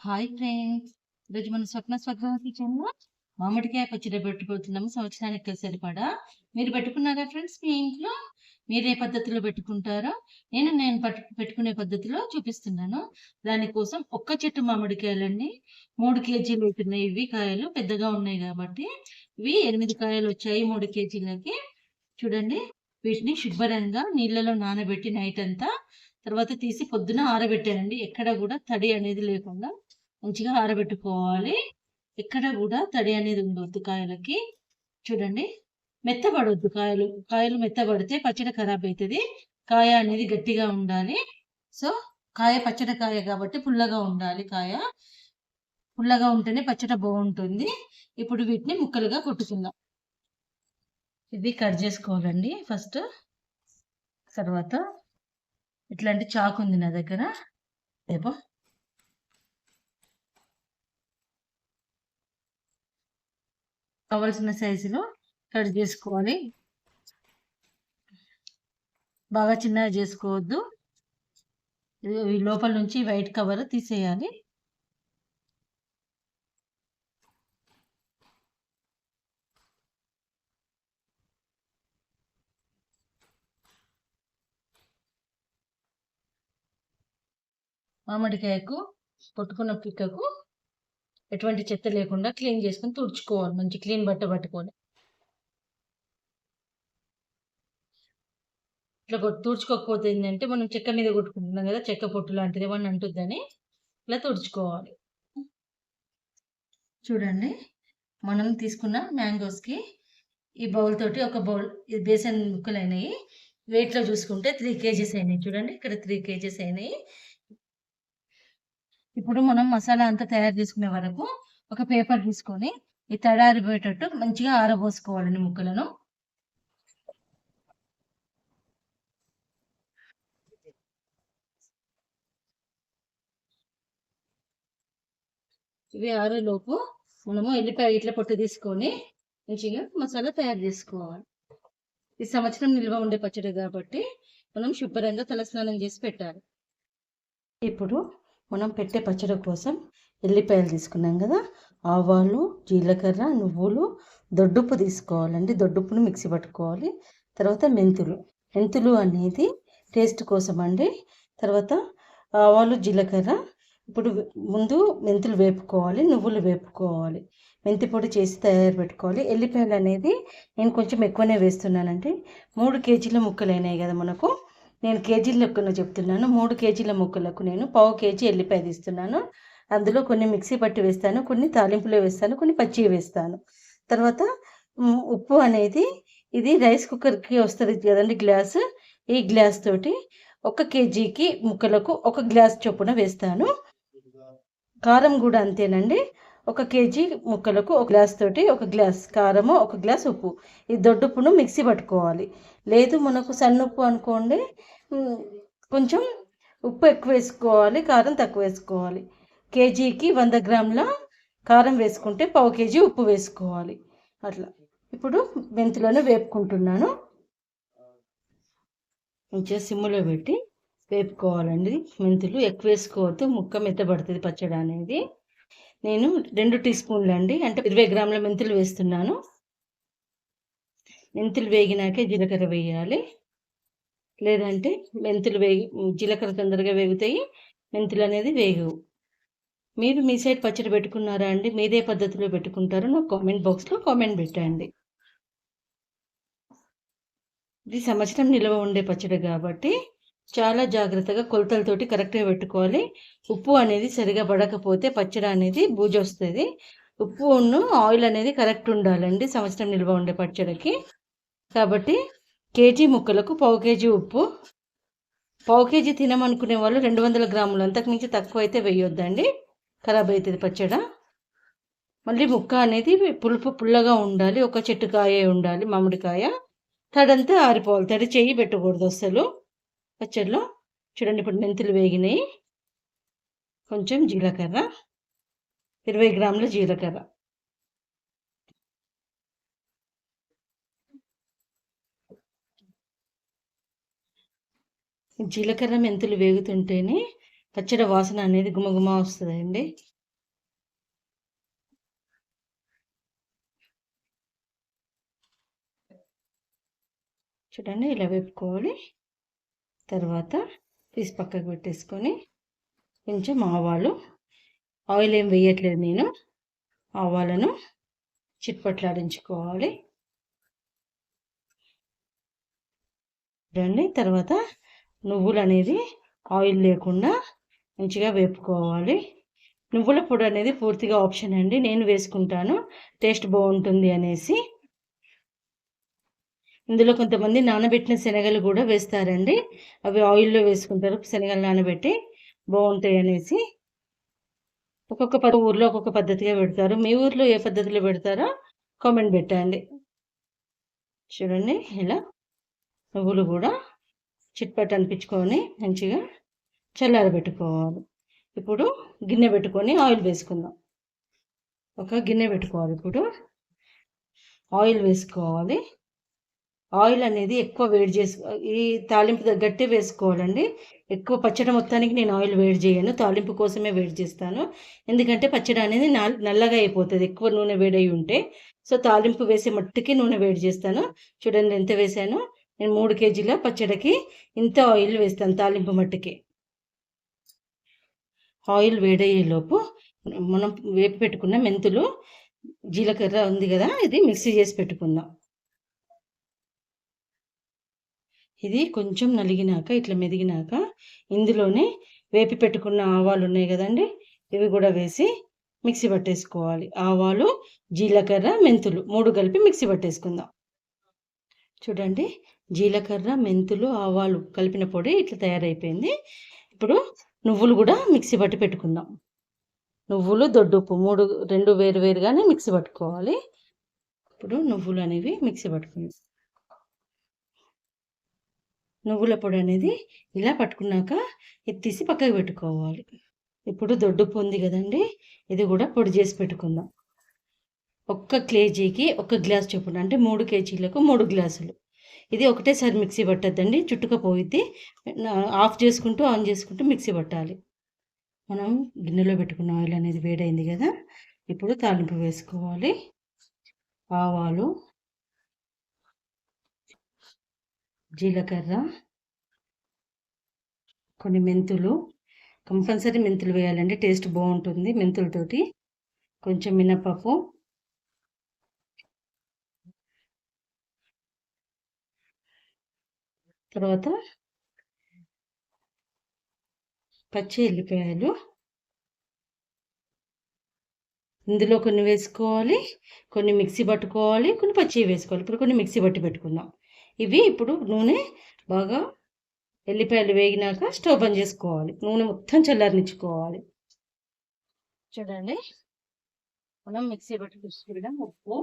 Hi friends. ఈరోజు మన స్వప్న కిచెన్లో మామిడికాయ పచ్చడి పెట్టుకుంటున్నాము సంవత్సరానికి సరిపడా. మీరు పెట్టుకున్నారా ఫ్రెండ్స్ మీ ఇంట్లో? మీరు ఏ పద్ధతిలో పెట్టుకుంటారో నేను పెట్టుకునే పద్ధతిలో చూపిస్తున్నాను. దానికోసం ఒక్క చెట్టు మామిడికాయలండి, 3 కేజీలు అవుతున్నాయి. ఇవి కాయలు పెద్దగా ఉన్నాయి కాబట్టి ఇవి 8 కాయలు వచ్చాయి 3 కేజీలకి. చూడండి, వీటిని శుభ్రంగా నీళ్ళలో నానబెట్టి నైట్ అంతా, తర్వాత తీసి పొద్దున ఆరబెట్టానండి. ఎక్కడ కూడా తడి అనేది లేకుండా మంచిగా ఆరబెట్టుకోవాలి. ఎక్కడ కూడా తడి అనేది ఉండొద్దు కాయలకి. చూడండి, మెత్తబడొద్దు కాయలు. కాయలు మెత్తబడితే పచ్చడి ఖరాబ్ అవుతుంది. కాయ అనేది గట్టిగా ఉండాలి. సో కాయ పచ్చడి కాయ కాబట్టి పుల్లగా ఉండాలి. కాయ పుల్లగా ఉంటేనే పచ్చడి బాగుంటుంది. ఇప్పుడు వీటిని ముక్కలుగా కొట్టుకుందాం. ఇది కట్ చేసుకోవాలండి ఫస్ట్. తర్వాత ఇట్లాంటి చాకు ఉంది నా దగ్గర. ఏమో కావలసిన సైజులో కట్ చేసుకోవాలి. బాగా చిన్నగా చేసుకోవద్దు. ఈ లోపల నుంచి వైట్ కవర్ తీసేయాలి. మామిడికాయకు కొట్టుకున్న పిక్కకు ఎటువంటి చెత్త లేకుండా క్లీన్ చేసుకొని తుడుచుకోవాలి. మంచి క్లీన్ బట్ట పట్టుకొని ఇట్లా తుడుచుకోకపోతే ఏంటంటే మనం చెక్క మీద కొట్టుకుంటున్నాం కదా, చెక్క పొట్టు లాంటిది ఏమన్నా అంటుందని ఇట్లా తుడుచుకోవాలి. చూడండి, మనం తీసుకున్న మ్యాంగోస్కి ఈ బౌల్ తోటి ఒక బౌల్ బేసన్ ముక్కలు అయినాయి. వెయిట్లో చూసుకుంటే 3 కేజీస్ అయినాయి. చూడండి, ఇక్కడ 3 కేజీస్ అయినాయి. ఇప్పుడు మనం మసాలా అంతా తయారు చేసుకునే వరకు ఒక పేపర్ తీసుకొని ఈ తడారిపోయేటట్టు మంచిగా ఆరబోసుకోవాలండి ముక్కలను. ఇవి ఆరేలోపు మనము ఎల్లిపాయ ఇట్ల పొట్టు తీసుకొని మంచిగా మసాలా తయారు చేసుకోవాలి. ఈ సంవత్సరం నిల్వ ఉండే పచ్చడి కాబట్టి మనం శుభ్రంగా తలస్నానం చేసి పెట్టాలి. ఇప్పుడు మనం పెట్టే పచ్చడి కోసం ఎల్లిపాయలు తీసుకున్నాం కదా, ఆవాలు, జీలకర్ర, నువ్వులు, దొడ్డుప్పు తీసుకోవాలండి. దొడ్డుప్పును మిక్సీ పట్టుకోవాలి. తర్వాత మెంతులు అనేది టేస్ట్ కోసం అండి. తర్వాత ఆవాలు, జీలకర్ర. ఇప్పుడు ముందు మెంతులు వేపుకోవాలి, నువ్వులు వేపుకోవాలి, మెంతి పొడి చేసి తయారు పెట్టుకోవాలి. ఎల్లిపాయలు అనేది నేను కొంచెం ఎక్కువనే వేస్తున్నానండి. 3 కేజీల ముక్కలు అయినాయి కదా మనకు. నేను కేజీల లెక్కన చెప్తున్నాను. 3 కేజీల ముక్కలకు నేను 1/2 కేజీ ఎల్లిపాయ తీస్తున్నాను. అందులో కొన్ని మిక్సీ పట్టి వేస్తాను, కొన్ని తాలింపులో వేస్తాను, కొన్ని పచ్చి వేస్తాను. తర్వాత ఉప్పు అనేది ఇది రైస్ కుక్కర్కి వస్తుంది కదండి గ్లాసు. ఈ గ్లాస్ తోటి 1 కేజీకి ముక్కలకు 1 గ్లాస్ చొప్పున వేస్తాను. కారం కూడా అంతేనండి. 1 కేజీ ముక్కలకు 1 గ్లాస్ తోటి 1 గ్లాస్ కారము, 1 గ్లాస్ ఉప్పు. ఈ దొడ్డుప్పును మిక్సీ పట్టుకోవాలి. లేదు మనకు సన్నుప్పు అనుకోండి, కొంచెం ఉప్పు ఎక్కువ వేసుకోవాలి, కారం తక్కువ వేసుకోవాలి. కేజీకి 100 గ్రాముల కారం వేసుకుంటే 1/2 కేజీ ఉప్పు వేసుకోవాలి. అట్లా ఇప్పుడు మెంతులను వేపుకుంటున్నాను. మంచిగా సిమ్ములో పెట్టి వేపుకోవాలండి. మెంతులు ఎక్కువ వేసుకోవద్దు, ముక్క మెత్తబడుతుంది పచ్చడి అనేది. నేను 2 టీ స్పూన్లు అండి, అంటే 20 గ్రాముల మెంతులు వేస్తున్నాను. మెంతులు వేగినాకే జీలకర్ర వేయాలి. లేదంటే జీలకర్ర తొందరగా వేగుతాయి, మెంతులు అనేది వేగవు. మీరు మీ సైడ్ పచ్చడి పెట్టుకున్నారా అండి? మీదే పద్ధతిలో పెట్టుకుంటారో నాకు కామెంట్ బాక్స్లో కామెంట్ పెట్టండి. ఇది సంవత్సరం నిల్వ ఉండే పచ్చడి కాబట్టి చాలా జాగ్రత్తగా కొలతలతోటి కరెక్ట్గా పెట్టుకోవాలి. ఉప్పు అనేది సరిగా పడకపోతే పచ్చడి అనేది బూజు వస్తుంది. ఉప్పును ఆయిల్ అనేది కరెక్ట్ ఉండాలండి సంవత్సరం నిల్వ ఉండే పచ్చడికి. కాబట్టి కేజీ ముక్కలకు 1/2 కేజీ ఉప్పు. 1/2 కేజీ తినమనుకునే వాళ్ళు 200 గ్రాములు, అంతకుమించి తక్కువ అయితే వేయొద్దండి, ఖరాబ్ అవుతుంది పచ్చడి. మళ్ళీ ముక్క అనేది పుల్లగా ఉండాలి. ఒక చెట్టు కాయ ఉండాలి మామిడికాయ. తడంతా ఆరిపోవాలి, తడి చెయ్యి పెట్టకూడదు అసలు పచ్చడిలో. చూడండి, ఇప్పుడు మెంతులు వేగినాయి. కొంచెం జీలకర్ర, 20 గ్రాముల జీలకర్ర. జీలకర్ర మెంతులు వేగుతుంటేనే పచ్చడి వాసన అనేది గుమగుమ వస్తుందండి. చూడండి ఇలా వేపుకోవాలి. తర్వాత తీసి పక్కకు పెట్టేసుకొని కొంచెం ఆవాలు, ఆయిల్ ఏం వేయట్లేదు నేను, ఆవాలను చిట్పట్లాడించుకోవాలి. చూడండి తర్వాత నువ్వులు అనేది ఆయిల్ లేకుండా మంచిగా వేపుకోవాలి. నువ్వుల పొడి అనేది పూర్తిగా ఆప్షన్ అండి, నేను వేసుకుంటాను టేస్ట్ బాగుంటుంది అనేసి. ఇందులో కొంతమంది నానబెట్టిన శనగలు కూడా వేస్తారండి, అవి ఆయిల్లో వేసుకుంటారు, శనగలు నానబెట్టి బాగుంటాయి అనేసి. ఒక్కొక్క ఊర్లో ఒక్కొక్క పద్ధతిగా పెడతారు. మీ ఊర్లో ఏ పద్ధతిలో పెడతారో కామెంట్ పెట్టండి. చూడండి ఇలా నువ్వులు కూడా చిట్పట్ అనిపించుకొని మంచిగా చల్లారబెట్టుకోవాలి. ఇప్పుడు గిన్నె పెట్టుకొని ఆయిల్ వేసుకుందాం. ఒక గిన్నె పెట్టుకోవాలి. ఇప్పుడు ఆయిల్ వేసుకోవాలి. ఆయిల్ అనేది ఎక్కువ వేడి చేసి ఈ తాలింపు తగ్గట్టే వేసుకోవాలండి. ఎక్కువ పచ్చడి మొత్తానికి నేను ఆయిల్ వేడి చేయను, తాలింపు కోసమే వేడి చేస్తాను. ఎందుకంటే పచ్చడి అనేది నల్లగా అయిపోతుంది ఎక్కువ నూనె వేడై ఉంటే. సో తాలింపు వేసే మట్టుకి నూనె వేడి చేస్తాను. చూడండి ఎంత వేసాను. నేను 3 కేజీల పచ్చడికి ఇంత ఆయిల్ వేస్తాను తాలింపు మట్టుకి. ఆయిల్ వేడయ్యేలోపు మనం వేపి పెట్టుకున్న మెంతులు, జీలకర్ర ఉంది కదా, ఇది మిక్సీ చేసి పెట్టుకుందాం. ఇది కొంచెం నలిగినాక ఇట్లా మెదిగినాక ఇందులోనే వేపి పెట్టుకున్న ఆవాలు ఉన్నాయి కదండి, ఇవి కూడా వేసి మిక్సీ పట్టేసుకోవాలి. ఆవాలు, జీలకర్ర, మెంతులు 3 కలిపి మిక్సీ పట్టేసుకుందాం. చూడండి జీలకర్ర, మెంతులు, ఆవాలు కలిపిన పొడి ఇట్లా తయారైపోయింది. ఇప్పుడు నువ్వులు కూడా మిక్సీ పట్టి పెట్టుకుందాం. నువ్వులు, దొడ్డుప్పు 2 వేరు వేరుగానే మిక్సీ పట్టుకోవాలి. ఇప్పుడు నువ్వులు అనేవి మిక్సీ పట్టుకుందాం. నువ్వుల పొడి అనేది ఇలా పట్టుకున్నాక ఇది తీసి పక్కకు పెట్టుకోవాలి. ఇప్పుడు దొడ్డుప్పు ఉంది కదండి, ఇది కూడా పొడి చేసి పెట్టుకుందాం. 1 కేజీకి 1 గ్లాస్ చొప్పున, అంటే 3 కేజీలకు 3 గ్లాసులు. ఇది ఒకటేసారి మిక్సీ పట్టద్దండి, చుట్టుకపోయిద్ది. ఆఫ్ చేసుకుంటూ ఆన్ చేసుకుంటూ మిక్సీ పట్టాలి. మనం గిన్నెలో పెట్టుకున్న ఆయిల్ అనేది వేడైంది కదా, ఇప్పుడు తాలింపు వేసుకోవాలి. ఆవాలు, జీలకర్ర, కొన్ని మెంతులు, కంపల్సరీ మెంతులు వేయాలండి, టేస్ట్ బాగుంటుంది మెంతులతోటి. కొంచెం మినపప్పు, తర్వాత పచ్చి ఎల్లిపాయలు ఇందులో కొన్ని వేసుకోవాలి, కొన్ని మిక్సీ పట్టుకోవాలి, కొన్ని పచ్చి వేసుకోవాలి. ఇప్పుడు కొన్ని మిక్సీ పట్టి పెట్టుకుందాం. ఇవి ఇప్పుడు నూనె బాగా ఎల్లిపాయలు వేగినాక స్టవ్ బంద్ చేసుకోవాలి, నూనె మొత్తం చల్లారనిచ్చుకోవాలి. చూడండి మనం మిక్సీ పట్టి తీసుకున్నాం. ఉప్పు,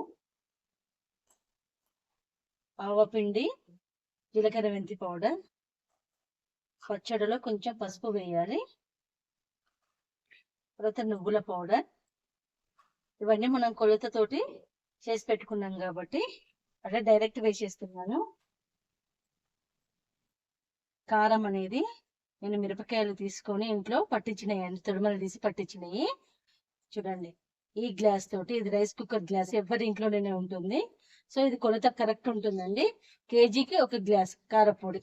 ఆవపిండి, జీలకర్ర మెంతి పౌడర్, పచ్చడిలో కొంచెం పసుపు వేయాలి, తర్వాత నువ్వుల పౌడర్. ఇవన్నీ మనం కొలతతోటి చేసి పెట్టుకున్నాం కాబట్టి అదే డైరెక్ట్ వేసేస్తున్నాను. కారం అనేది నేను మిరపకాయలు తీసుకొని ఇంట్లో పట్టించినాయి, తొడుమలు తీసి పట్టించినాయి. చూడండి ఈ గ్లాస్ తోటి, ఇది రైస్ కుక్కర్ గ్లాస్, ఎవరి ఇంట్లోనే ఉంటుంది. సో ఇది కొలత కరెక్ట్ ఉంటుందండి. కేజీకి 1 గ్లాస్ కారపొడి.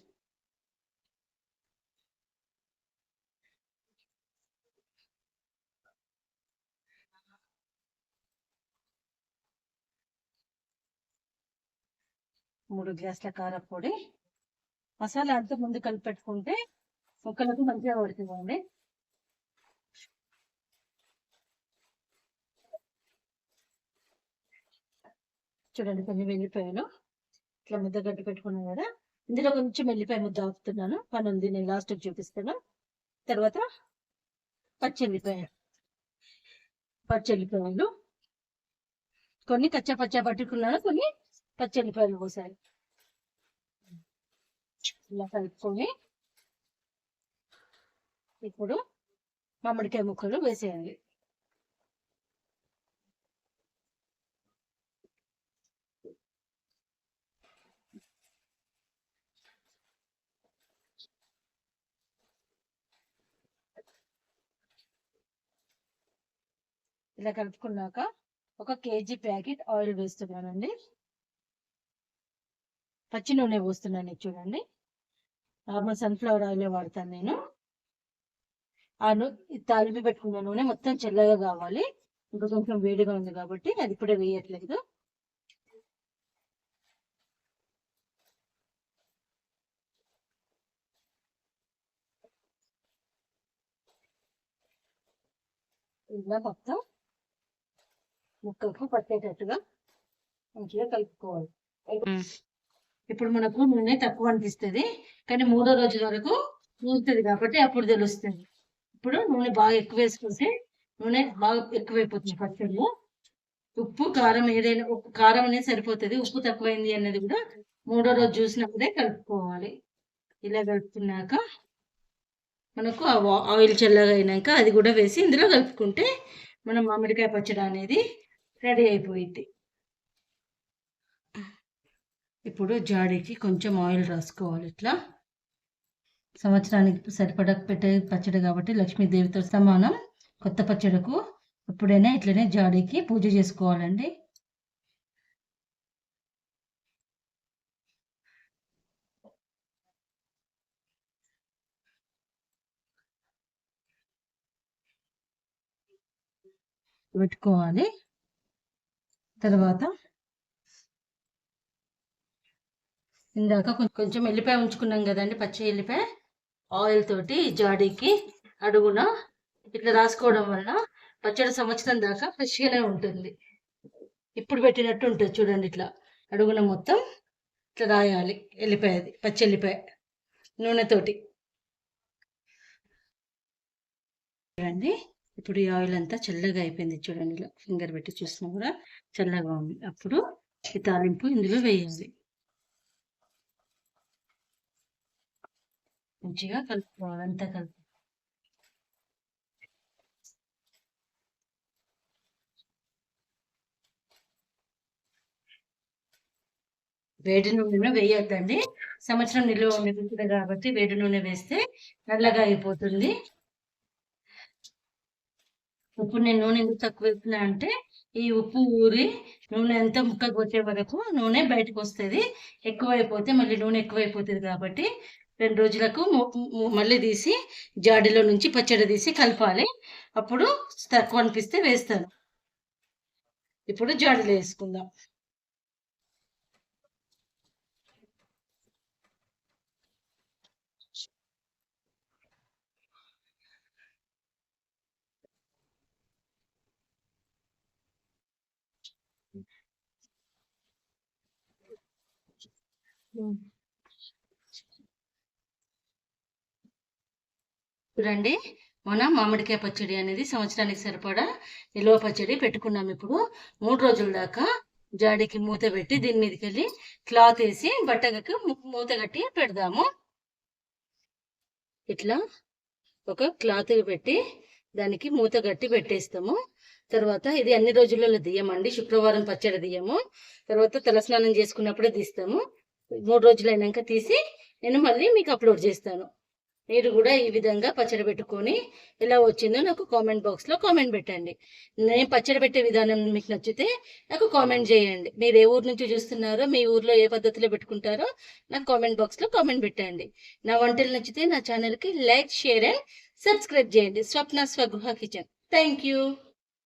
మూడు గ్లాసుల కారపొడి. మసాలా అంతా ముందు కలిపి పెట్టుకుంటే ముక్కలకు మంచిగా పడుతుందండి. చూడండి కొన్ని వెల్లిపాయలు ఇట్లా ముద్ద గడ్డి పెట్టుకున్నాను కదా, ఇందులో కొంచెం వెల్లిపాయ ముద్ద ఆపుతున్నాను, పని ఉంది, నేను లాస్ట్కి చూపిస్తాను. తర్వాత పచ్చెల్లిపాయలు కొన్ని కచ్చా పచ్చా పట్టుకున్నాను, కొన్ని పచ్చెల్లిపాయలు పోసాను. ఇలా కలుపుకొని ఇప్పుడు మామిడికాయ ముక్కలు వేసేయాలి. ఇలా కలుపుకున్నాక 1 kg ప్యాకెట్ ఆయిల్ వేస్తున్నానండి. పచ్చి నూనె పోస్తున్నాను చూడండి. నార్మల్ సన్ఫ్లవర్ ఆయిల్ వాడతాను నేను. తాలింపు పెట్టుకున్న నూనె మొత్తం చల్లగా కావాలి. ఇంకా కొంచెం వేడిగా ఉంది కాబట్టి అది ఇప్పుడే వేయట్లేదు. ఇలా మొత్తం ముక్కకు పట్టేటట్టుగా మంచిగా కలుపుకోవాలి. ఇప్పుడు మనకు నూనె తక్కువ అనిపిస్తుంది, కానీ 3వ రోజు వరకు నూరుతుంది కాబట్టి అప్పుడు తెలుస్తుంది. ఇప్పుడు నూనె బాగా ఎక్కువ వేసుకుంటే నూనె బాగా ఎక్కువైపోతుంది పచ్చడిలో. ఉప్పు కారం ఏదైనా కారం అనేది సరిపోతుంది. ఉప్పు తక్కువైంది అన్నది కూడా 3వ రోజు చూసినప్పుడే కలుపుకోవాలి. ఇలా కలుపుకున్నాక మనకు ఆయిల్ చల్లగా అయినాక అది కూడా వేసి ఇందులో కలుపుకుంటే మనం మామిడికాయ పచ్చడి అనేది రెడీ అయిపోయింది. ఇప్పుడు జాడీకి కొంచెం ఆయిల్ రాసుకోవాలి. ఇట్లా సంవత్సరానికి సరిపడా పెట్టే పచ్చడి కాబట్టి లక్ష్మీదేవితో సమానం. కొత్త పచ్చడికు ఎప్పుడైనా ఇట్లనే జాడీకి పూజ చేసుకోవాలండి. పెట్టుకోవాలి. తర్వాత ఇందాక కొంచెం ఎల్లిపాయ ఉంచుకున్నాం కదండి, పచ్చి ఎల్లిపాయ. ఆయిల్ తోటి జాడీకి అడుగున ఇట్లా రాసుకోవడం వల్ల పచ్చడి సంవత్సరం దాకా ఫ్రెష్గానే ఉంటుంది. ఇప్పుడు పెట్టినట్టు ఉంటుంది చూడండి. ఇట్లా అడుగున మొత్తం ఇట్లా రాయాలి ఎల్లిపాయది, పచ్చి ఎల్లిపాయ నూనెతోటి. చూడండి ఇప్పుడు ఈ ఆయిల్ అంతా చల్లగా అయిపోయింది చూడండి. ఇలా ఫింగర్ పెట్టి చూసినా కూడా చల్లగా ఉంది. అప్పుడు ఈ తాలింపు ఇందులో వేయాలి. మంచిగా కలుపుకోవాలి. అంతా కలిపి వేడి నూనె వేయొద్దండి. సంవత్సరం నిల్వ ఉంటుంది కాబట్టి వేడి నూనె వేస్తే నల్లగా అయిపోతుంది. ఇప్పుడు నేను నూనె ఎందుకు తక్కువ వేస్తున్నా అంటే ఈ ఉప్పు ఊరి నూనె అంతా ముక్కకు వచ్చే వరకు నూనె బయటకు వస్తుంది. ఎక్కువైపోతే మళ్ళీ నూనె ఎక్కువైపోతుంది కాబట్టి 2 రోజులకు మళ్ళీ తీసి జాడీలో నుంచి పచ్చడి తీసి కలపాలి. అప్పుడు తక్కువ అనిపిస్తే వేస్తాను. ఇప్పుడు జాడీలో వేసుకుందాం. చూడండి, మనం మామిడికాయ పచ్చడి అనేది సంవత్సరానికి సరిపడా నిల్వ పచ్చడి పెట్టుకున్నాం. ఇప్పుడు 3 రోజుల దాకా జాడీకి మూత పెట్టి దీని మీదకి వెళ్ళి క్లాత్ వేసి బట్టకి మూత కట్టి పెడదాము. ఇట్లా ఒక క్లాత్ పెట్టి దానికి మూత కట్టి పెట్టేస్తాము. తర్వాత ఇది అన్ని రోజులలో తీయమండి. శుక్రవారం పచ్చడి తీయము. తర్వాత తలస్నానం చేసుకున్నప్పుడే తీస్తాము. 3 రోజులు అయినాక తీసి నేను మళ్ళీ మీకు అప్లోడ్ చేస్తాను. మీరు కూడా ఈ విధంగా పచ్చడి పెట్టుకొని ఎలా వచ్చిందో నాకు కామెంట్ బాక్స్లో కామెంట్ పెట్టండి. నేను పచ్చడి పెట్టే విధానం మీకు నచ్చితే నాకు కామెంట్ చేయండి. మీరు ఏ ఊరు నుంచి చూస్తున్నారో, మీ ఊర్లో ఏ పద్ధతిలో పెట్టుకుంటారో నాకు కామెంట్ బాక్స్లో కామెంట్ పెట్టండి. నా వంటలు నచ్చితే నా ఛానల్కి లైక్, షేర్ అండ్ సబ్స్క్రైబ్ చేయండి. స్వప్న స్వగృహ కిచెన్. Thank you.